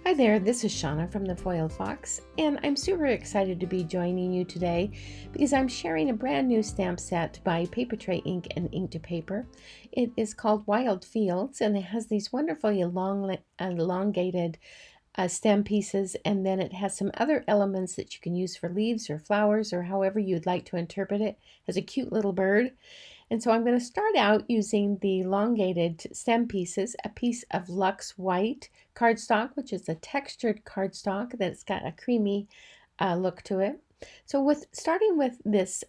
Hi there, this is Shauna from the Foiled Fox, and I'm super excited to be joining you today because I'm sharing a brand new stamp set by Papertrey Ink-Ink To Paper. It is called Wild Fields, and it has these wonderfully elongated stem pieces, and then it has some other elements that you can use for leaves or flowers or however you'd like to interpret it. It has a cute little bird. And so I'm going to start out using the elongated stem pieces, a piece of Luxe White cardstock, which is a textured cardstock that's got a creamy look to it. So starting with this,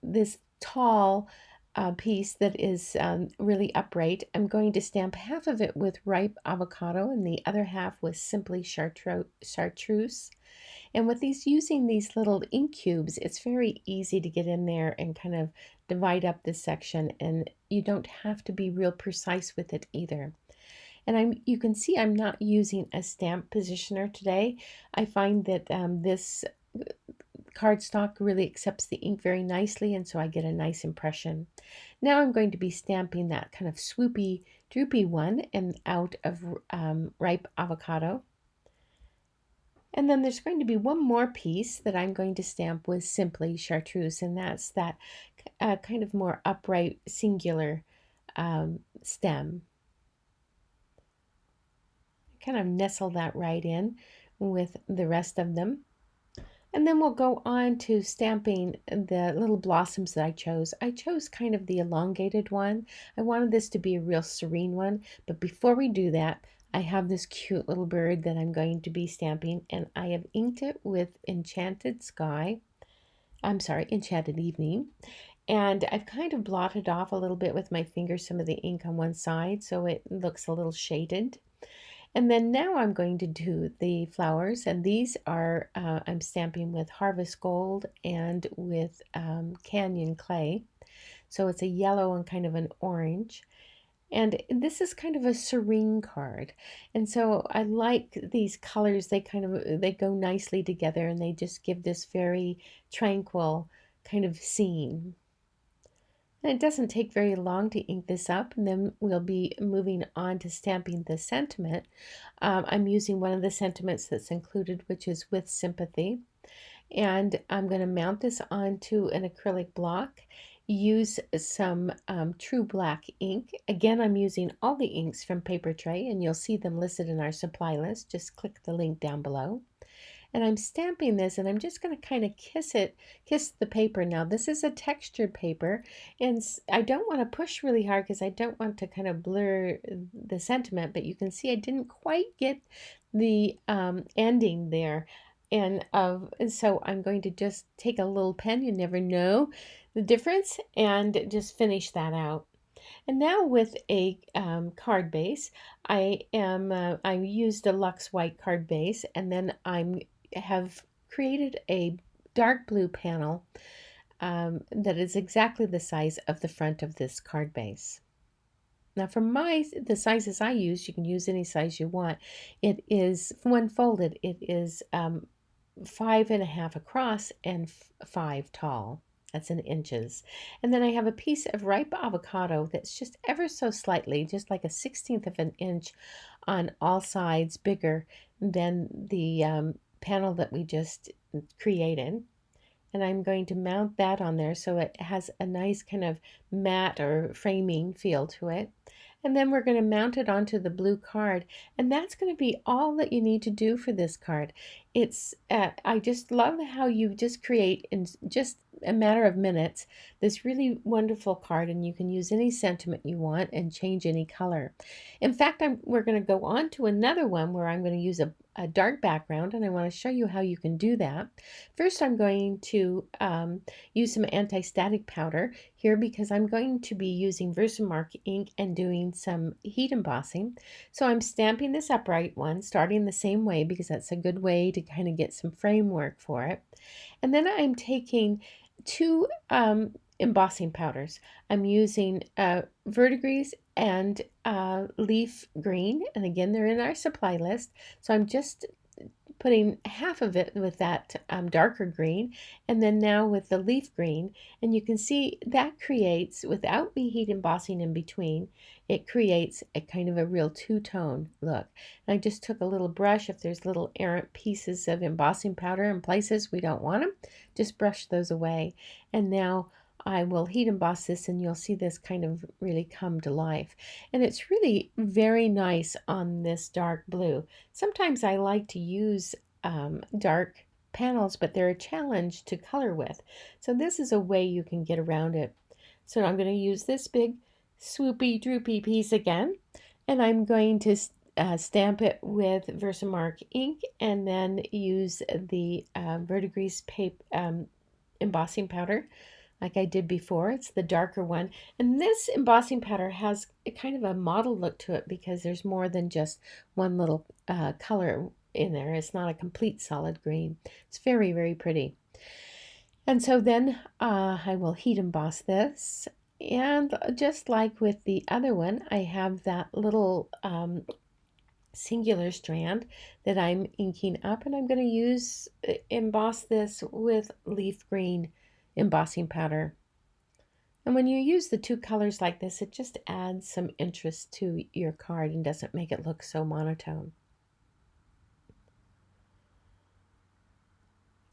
this tall piece that is really upright, I'm going to stamp half of it with ripe avocado and the other half with simply chartreuse. And with using these little ink cubes, it's very easy to get in there and kind of divide up this section, and you don't have to be real precise with it either. And you can see I'm not using a stamp positioner today. I find that this cardstock really accepts the ink very nicely, and so I get a nice impression. Now I'm going to be stamping that kind of swoopy, droopy one and out of ripe avocado. And then there's going to be one more piece that I'm going to stamp with simply chartreuse, and that's that kind of more upright, singular stem. Kind of nestle that right in with the rest of them. And then we'll go on to stamping the little blossoms that I chose. I chose kind of the elongated one. I wanted this to be a real serene one, but before we do that, I have this cute little bird that I'm going to be stamping, and I have inked it with Enchanted Evening. And I've kind of blotted off a little bit with my finger some of the ink on one side, so it looks a little shaded. And then now I'm going to do the flowers, and these are, I'm stamping with Harvest Gold and with Canyon Clay. So it's a yellow and kind of an orange. And this is kind of a serene card. And so I like these colors. They go nicely together, and they just give this very tranquil kind of scene. And it doesn't take very long to ink this up, and then we'll be moving on to stamping the sentiment. I'm using one of the sentiments that's included, which is With Sympathy. And I'm going to mount this onto an acrylic block, use some true black ink. Again, I'm using all the inks from Papertrey, and you'll see them listed in our supply list. Just click the link down below. And I'm stamping this, and I'm just going to kind of kiss the paper. Now, this is a textured paper, and I don't want to push really hard because I don't want to kind of blur the sentiment, but you can see I didn't quite get the ending there. And so I'm going to just take a little pen, you never know the difference, and just finish that out. And now with a card base, I used a Luxe White card base, and then have created a dark blue panel that is exactly the size of the front of this card base. Now for the sizes I use, you can use any size you want. It is, when folded, it is 5.5 across and 5 tall. That's in inches. And then I have a piece of ripe avocado that's just ever so slightly, just like a 1/16 of an inch on all sides, bigger than the panel that we just created. And I'm going to mount that on there so it has a nice kind of matte or framing feel to it. And then we're going to mount it onto the blue card, and that's going to be all that you need to do for this card. It's I just love how you just create in just a matter of minutes this really wonderful card, and you can use any sentiment you want and change any color. In fact, we're going to go on to another one where I'm going to use a dark background, and I want to show you how you can do that. First, I'm going to use some anti-static powder here because I'm going to be using Versamark ink and doing some heat embossing. So I'm stamping this upright one, starting the same way because that's a good way to kind of get some framework for it. And then I'm taking two embossing powders. I'm using verdigris and leaf green, and again they're in our supply list. So I'm just putting half of it with that darker green, and then now with the leaf green. And you can see that creates, without me heat embossing in between, it creates a kind of a real two-tone look. And I just took a little brush. If there's little errant pieces of embossing powder in places we don't want them, just brush those away. And now I will heat emboss this, and you'll see this kind of really come to life. And it's really very nice on this dark blue. Sometimes I like to use dark panels, but they're a challenge to color with. So this is a way you can get around it. So I'm going to use this big swoopy droopy piece again, and I'm going to stamp it with Versamark ink, and then use the Verdigris paper embossing powder like I did before. It's the darker one. And this embossing powder has a kind of a model look to it because there's more than just one little color in there. It's not a complete solid green. It's very, very pretty. And so then I will heat emboss this. And just like with the other one, I have that little singular strand that I'm inking up, and I'm going to emboss this with leaf green embossing powder. And when you use the two colors like this, it just adds some interest to your card and doesn't make it look so monotone.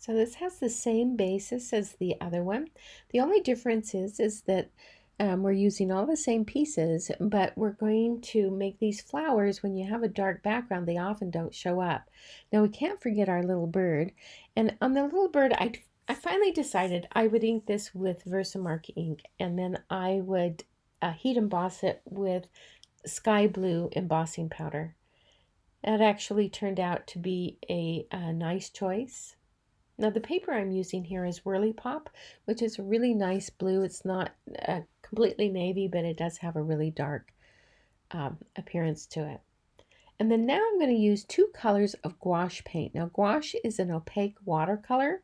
So this has the same basis as the other one. The only difference is that we're using all the same pieces, but we're going to make these flowers. When you have a dark background, they often don't show up. Now we can't forget our little bird. And on the little bird, I finally decided I would ink this with Versamark ink, and then I would heat emboss it with sky blue embossing powder. That actually turned out to be a nice choice. Now the paper I'm using here is Whirly Pop, which is a really nice blue. It's not completely navy, but it does have a really dark appearance to it. And then now I'm going to use two colors of gouache paint. Now gouache is an opaque watercolor,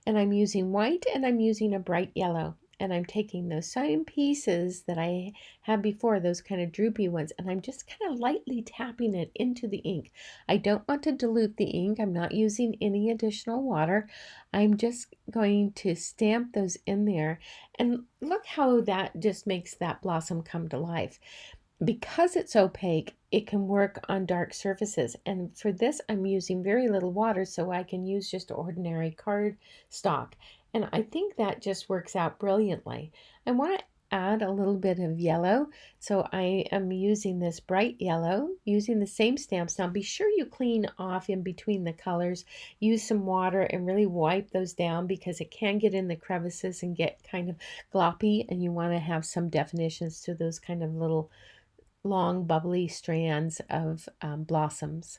and I'm using white and I'm using a bright yellow. And I'm taking those same pieces that I had before, those kind of droopy ones, and I'm just kind of lightly tapping it into the ink. I don't want to dilute the ink. I'm not using any additional water. I'm just going to stamp those in there. And look how that just makes that blossom come to life. Because it's opaque, it can work on dark surfaces. And for this, I'm using very little water, so I can use just ordinary cardstock. And I think that just works out brilliantly. I want to add a little bit of yellow, so I am using this bright yellow, using the same stamps. Now be sure you clean off in between the colors. Use some water and really wipe those down, because it can get in the crevices and get kind of gloppy, and you want to have some definitions to those kind of little long bubbly strands of blossoms.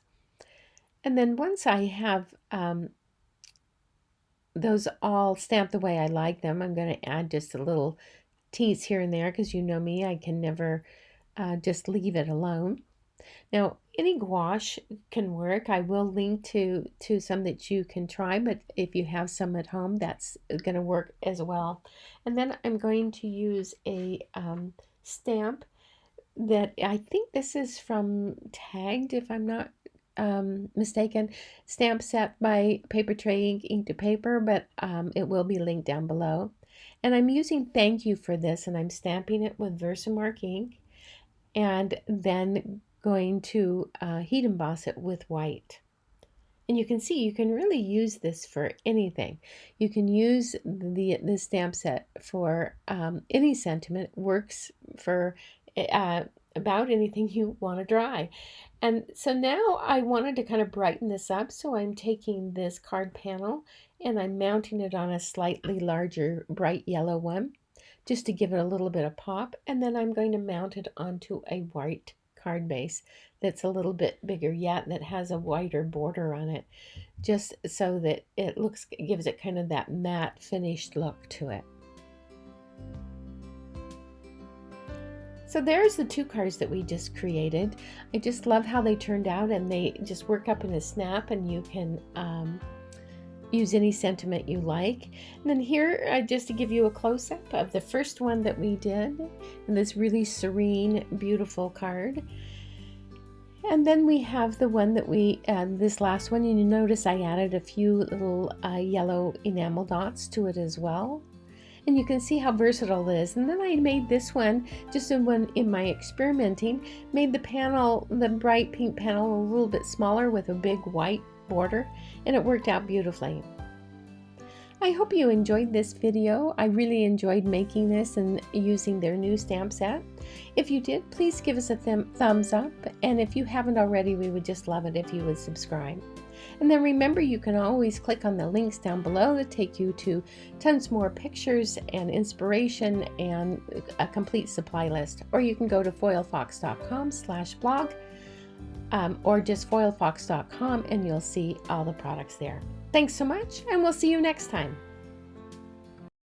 And then once I have those all stamped the way I like them, I'm going to add just a little tease here and there, because you know me, I can never just leave it alone. Now any gouache can work. I will link to some that you can try, but if you have some at home, that's going to work as well. And then I'm going to use a stamp that I think this is from Tagged, if I'm not mistaken, stamp set by Papertrey Ink-Ink To Paper, but it will be linked down below. And I'm using Thank You for this, and I'm stamping it with Versamark ink, and then going to heat emboss it with white. And you can see you can really use this for anything. You can use the stamp set for any sentiment. It works for about anything you want to dry. And so now I wanted to kind of brighten this up, so I'm taking this card panel and I'm mounting it on a slightly larger bright yellow one, just to give it a little bit of pop. And then I'm going to mount it onto a white card base that's a little bit bigger yet, that has a wider border on it, just so that it gives it kind of that matte finished look to it. So there's the two cards that we just created. I just love how they turned out, and they just work up in a snap, and you can use any sentiment you like. And then here, just to give you a close-up of the first one that we did, and this really serene, beautiful card. And then we have the one that this last one, and you notice I added a few little yellow enamel dots to it as well. And you can see how versatile it is. And then I made this one, just in my experimenting, made the panel, the bright pink panel, a little bit smaller with a big white border, and it worked out beautifully. I hope you enjoyed this video. I really enjoyed making this and using their new stamp set. If you did, please give us a thumbs up, and if you haven't already, we would just love it if you would subscribe. And then remember, you can always click on the links down below that take you to tons more pictures and inspiration and a complete supply list. Or you can go to foilfox.com/blog or just foilfox.com and you'll see all the products there. Thanks so much, and we'll see you next time.